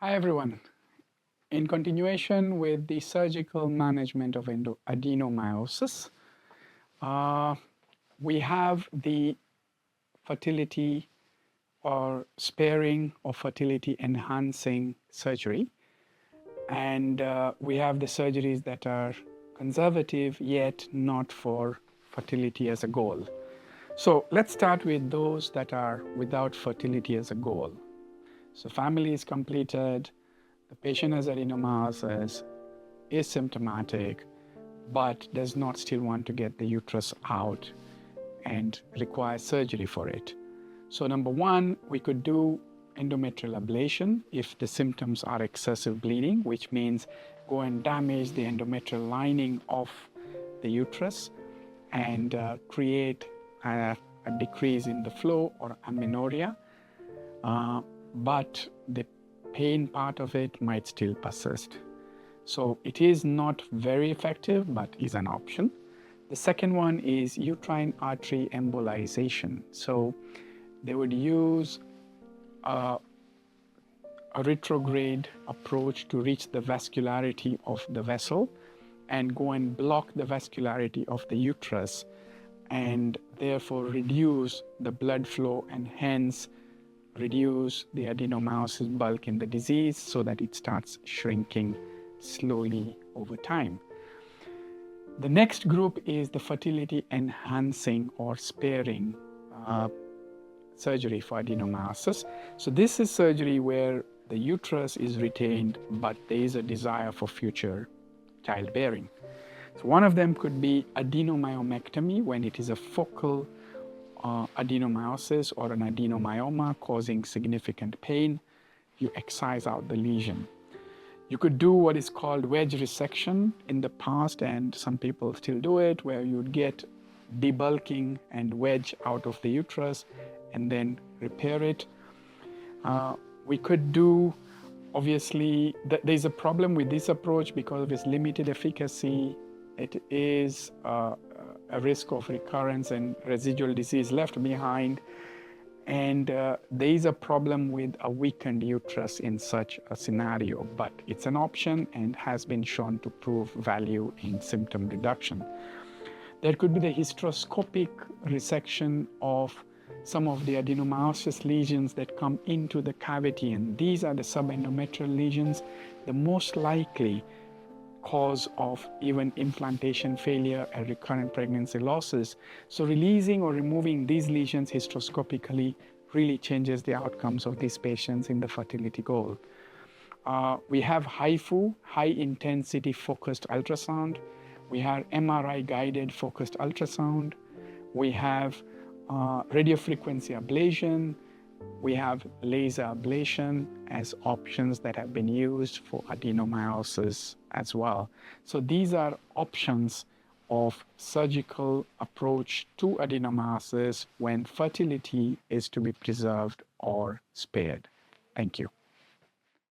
Hi everyone. In continuation with the surgical management of adenomyosis, uh, we have the fertility or sparing or fertility enhancing surgery. And we have the surgeries that are conservative yet not for fertility as a goal. So let's start with those that are without fertility as a goal. So family is completed, the patient has adenomyosis, is symptomatic, but does not still want to get the uterus out and requires surgery for it. So number one, we could do endometrial ablation if the symptoms are excessive bleeding, which means go and damage the endometrial lining of the uterus and create a decrease in the flow or amenorrhea. But the pain part of it might still persist. So it is not very effective, but is an option. The second one is uterine artery embolization. So they would use a retrograde approach to reach the vascularity of the vessel and go and block the vascularity of the uterus and therefore reduce the blood flow and hence reduce the adenomyosis bulk in the disease so that it starts shrinking slowly over time. The next group is the fertility enhancing or sparing surgery for adenomyosis. So this is surgery where the uterus is retained, but there is a desire for future childbearing. So one of them could be adenomyomectomy when it is a focal adenomyosis or an adenomyoma causing significant pain. You excise out the lesion. You could do what is called wedge resection in the past, and some people still do it, where you'd get debulking and wedge out of the uterus and then repair it. We could do, obviously, there's a problem with this approach because of its limited efficacy. It is a risk of recurrence and residual disease left behind. And there is a problem with a weakened uterus in such a scenario, but it's an option and has been shown to prove value in symptom reduction. There could be the hysteroscopic resection of some of the adenomyosis lesions that come into the cavity, and these are the subendometrial lesions, the most likely cause of even implantation failure and recurrent pregnancy losses. So releasing or removing these lesions hysteroscopically really changes the outcomes of these patients in the fertility goal. We have HIFU, high intensity focused ultrasound. We have MRI guided focused ultrasound. We have radiofrequency ablation. We have laser ablation as options that have been used for adenomyosis as well. So these are options of surgical approach to adenomyosis when fertility is to be preserved or spared. Thank you.